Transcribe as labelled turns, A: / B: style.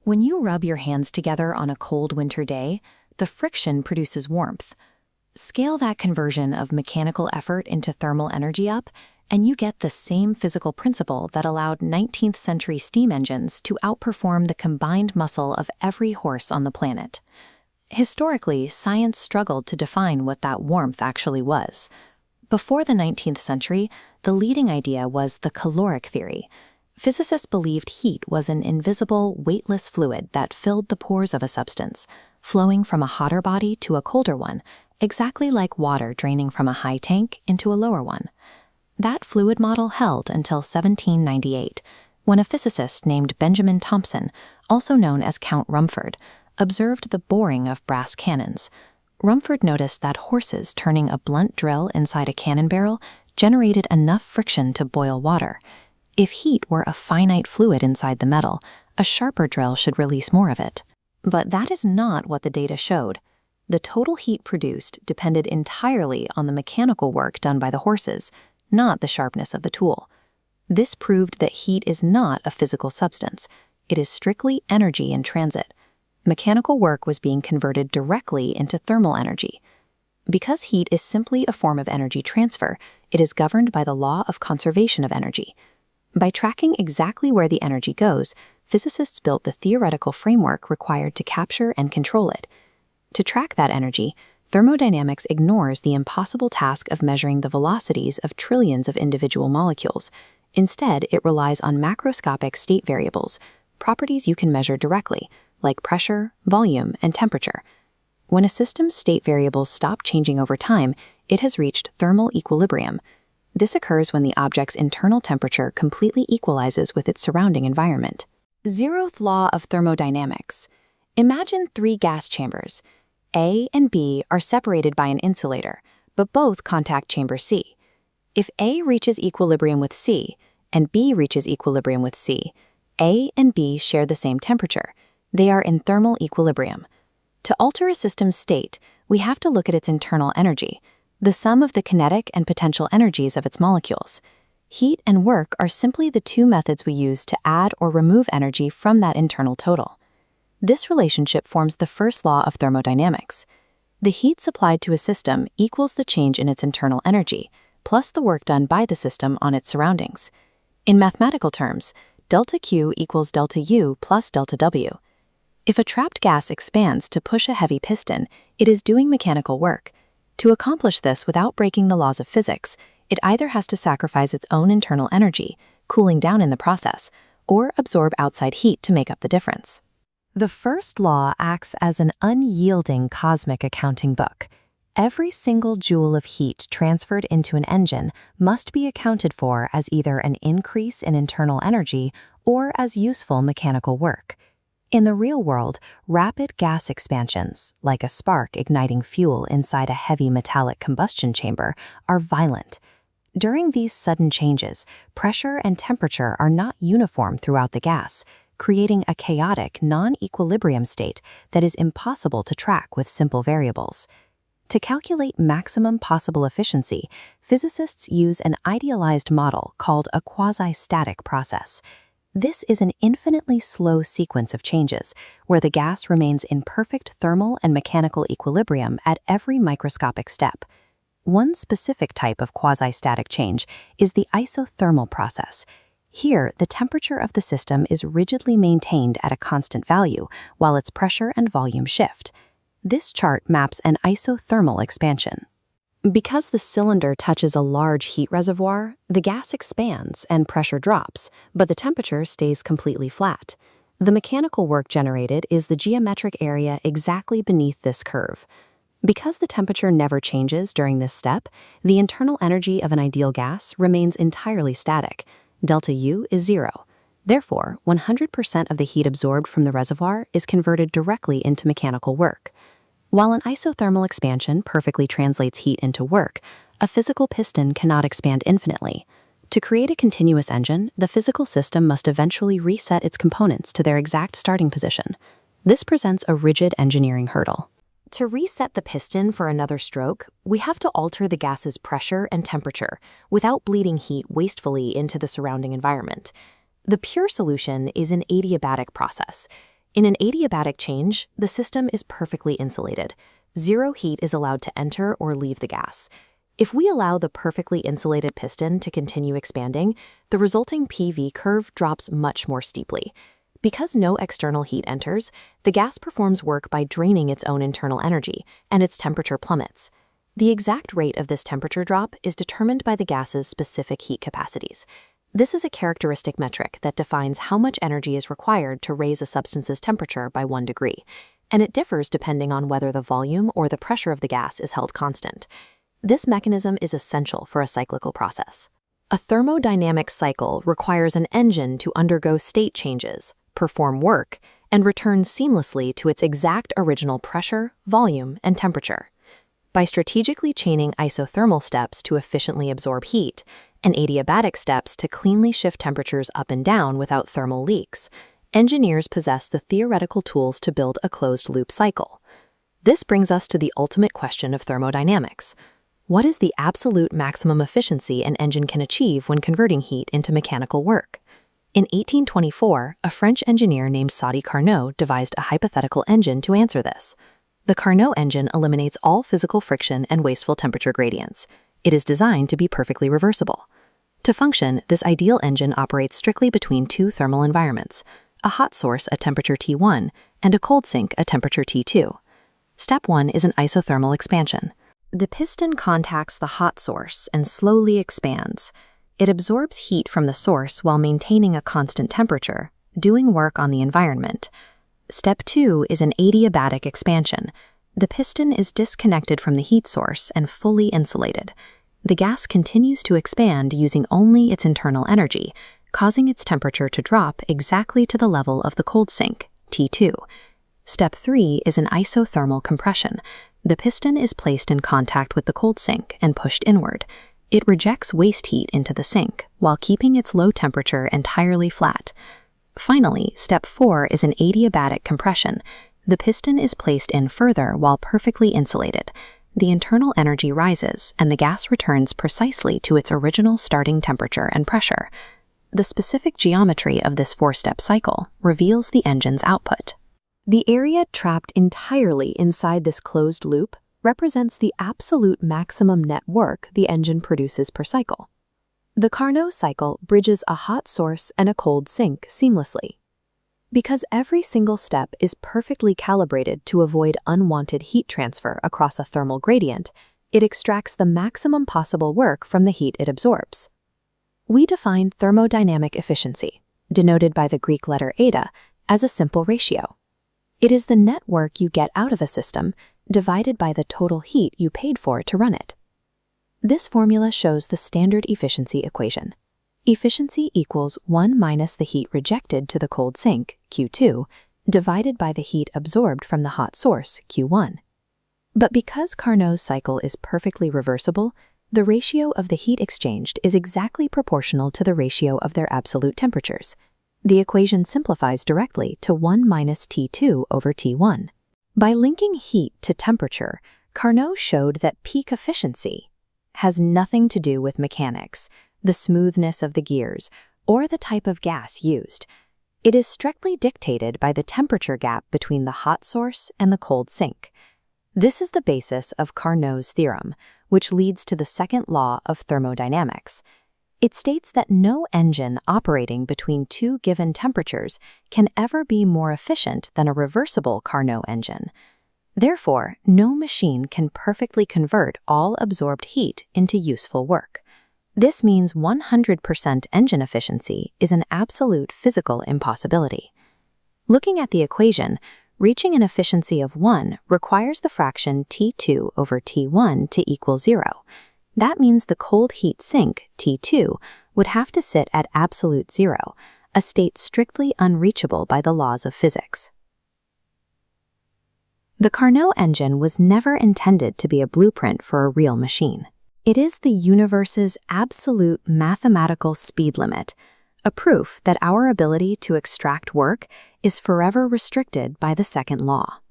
A: When you rub your hands together on a cold winter day, the friction produces warmth. Scale that conversion of mechanical effort into thermal energy up, and you get the same physical principle that allowed 19th century steam engines to outperform the combined muscle of every horse on the planet. Historically, science struggled to define what that warmth actually was. Before the 19th century, the leading idea was the caloric theory. Physicists believed heat was an invisible, weightless fluid that filled the pores of a substance, flowing from a hotter body to a colder one, exactly like water draining from a high tank into a lower one. That fluid model held until 1798, when a physicist named Benjamin Thompson, also known as Count Rumford, observed the boring of brass cannons. Rumford noticed that horses turning a blunt drill inside a cannon barrel generated enough friction to boil water. If heat were a finite fluid inside the metal, a sharper drill should release more of it. But that is not what the data showed. The total heat produced depended entirely on the mechanical work done by the horses, not the sharpness of the tool. This proved that heat is not a physical substance. It is strictly energy in transit. Mechanical work was being converted directly into thermal energy. Because heat is simply a form of energy transfer, it is governed by the law of conservation of energy. By tracking exactly where the energy goes, physicists built the theoretical framework required to capture and control it. To track that energy, thermodynamics ignores the impossible task of measuring the velocities of trillions of individual molecules. Instead, it relies on macroscopic state variables, properties you can measure directly, like pressure, volume, and temperature. When a system's state variables stop changing over time, it has reached thermal equilibrium. This occurs when the object's internal temperature completely equalizes with its surrounding environment. Zeroth law of thermodynamics. Imagine three gas chambers. A and B are separated by an insulator, but both contact chamber C. If A reaches equilibrium with C, and B reaches equilibrium with C, A and B share the same temperature. They are in thermal equilibrium. To alter a system's state, we have to look at its internal energy, the sum of the kinetic and potential energies of its molecules. Heat and work are simply the two methods we use to add or remove energy from that internal total. This relationship forms the first law of thermodynamics. The heat supplied to a system equals the change in its internal energy, plus the work done by the system on its surroundings. In mathematical terms, delta Q equals delta U plus delta W. If a trapped gas expands to push a heavy piston, it is doing mechanical work. To accomplish this without breaking the laws of physics, it either has to sacrifice its own internal energy, cooling down in the process, or absorb outside heat to make up the difference. The first law acts as an unyielding cosmic accounting book. Every single joule of heat transferred into an engine must be accounted for as either an increase in internal energy or as useful mechanical work. In the real world, rapid gas expansions, like a spark igniting fuel inside a heavy metallic combustion chamber, are violent. During these sudden changes, pressure and temperature are not uniform throughout the gas, creating a chaotic, non-equilibrium state that is impossible to track with simple variables. To calculate maximum possible efficiency, physicists use an idealized model called a quasi-static process. This is an infinitely slow sequence of changes, where the gas remains in perfect thermal and mechanical equilibrium at every microscopic step. One specific type of quasi-static change is the isothermal process. Here, the temperature of the system is rigidly maintained at a constant value, while its pressure and volume shift. This chart maps an isothermal expansion. Because the cylinder touches a large heat reservoir, the gas expands and pressure drops, but the temperature stays completely flat. The mechanical work generated is the geometric area exactly beneath this curve. Because the temperature never changes during this step, the internal energy of an ideal gas remains entirely static. Delta U is 0. Therefore, 100% of the heat absorbed from the reservoir is converted directly into mechanical work. While an isothermal expansion perfectly translates heat into work, a physical piston cannot expand infinitely. To create a continuous engine, the physical system must eventually reset its components to their exact starting position. This presents a rigid engineering hurdle. To reset the piston for another stroke, we have to alter the gas's pressure and temperature without bleeding heat wastefully into the surrounding environment. The pure solution is an adiabatic process. In an adiabatic change, the system is perfectly insulated. Zero heat is allowed to enter or leave the gas. If we allow the perfectly insulated piston to continue expanding, the resulting PV curve drops much more steeply. Because no external heat enters, the gas performs work by draining its own internal energy, and its temperature plummets. The exact rate of this temperature drop is determined by the gas's specific heat capacities. This is a characteristic metric that defines how much energy is required to raise a substance's temperature by 1 degree, and it differs depending on whether the volume or the pressure of the gas is held constant. This mechanism is essential for a cyclical process. A thermodynamic cycle requires an engine to undergo state changes, perform work, and return seamlessly to its exact original pressure, volume, and temperature. By strategically chaining isothermal steps to efficiently absorb heat, and adiabatic steps to cleanly shift temperatures up and down without thermal leaks, engineers possess the theoretical tools to build a closed-loop cycle. This brings us to the ultimate question of thermodynamics. What is the absolute maximum efficiency an engine can achieve when converting heat into mechanical work? In 1824, a French engineer named Carnot devised a hypothetical engine to answer this. The Carnot engine eliminates all physical friction and wasteful temperature gradients. It is designed to be perfectly reversible. To function, this ideal engine operates strictly between two thermal environments, a hot source at temperature T1 and a cold sink at temperature T2. Step 1 is an isothermal expansion. The piston contacts the hot source and slowly expands. It absorbs heat from the source while maintaining a constant temperature, doing work on the environment. Step 2 is an adiabatic expansion. The piston is disconnected from the heat source and fully insulated. The gas continues to expand using only its internal energy, causing its temperature to drop exactly to the level of the cold sink, T2. Step 3 is an isothermal compression. The piston is placed in contact with the cold sink and pushed inward. It rejects waste heat into the sink while keeping its low temperature entirely flat. Finally, step 4 is an adiabatic compression. The piston is placed in further while perfectly insulated. The internal energy rises and the gas returns precisely to its original starting temperature and pressure. The specific geometry of this 4-step cycle reveals the engine's output. The area trapped entirely inside this closed loop represents the absolute maximum net work the engine produces per cycle. The Carnot cycle bridges a hot source and a cold sink seamlessly. Because every single step is perfectly calibrated to avoid unwanted heat transfer across a thermal gradient, it extracts the maximum possible work from the heat it absorbs. We define thermodynamic efficiency, denoted by the Greek letter eta, as a simple ratio. It is the net work you get out of a system divided by the total heat you paid for to run it. This formula shows the standard efficiency equation. Efficiency equals 1 minus the heat rejected to the cold sink, Q2, divided by the heat absorbed from the hot source, Q1. But because Carnot's cycle is perfectly reversible, the ratio of the heat exchanged is exactly proportional to the ratio of their absolute temperatures. The equation simplifies directly to 1 minus T2 over T1. By linking heat to temperature, Carnot showed that peak efficiency has nothing to do with mechanics, the smoothness of the gears, or the type of gas used. It is strictly dictated by the temperature gap between the hot source and the cold sink. This is the basis of Carnot's theorem, which leads to the second law of thermodynamics. It states that no engine operating between two given temperatures can ever be more efficient than a reversible Carnot engine. Therefore, no machine can perfectly convert all absorbed heat into useful work. This means 100% engine efficiency is an absolute physical impossibility. Looking at the equation, reaching an efficiency of 1 requires the fraction T2 over T1 to equal 0. That means the cold heat sink, T2, would have to sit at absolute 0, a state strictly unreachable by the laws of physics. The Carnot engine was never intended to be a blueprint for a real machine. It is the universe's absolute mathematical speed limit, a proof that our ability to extract work is forever restricted by the second law.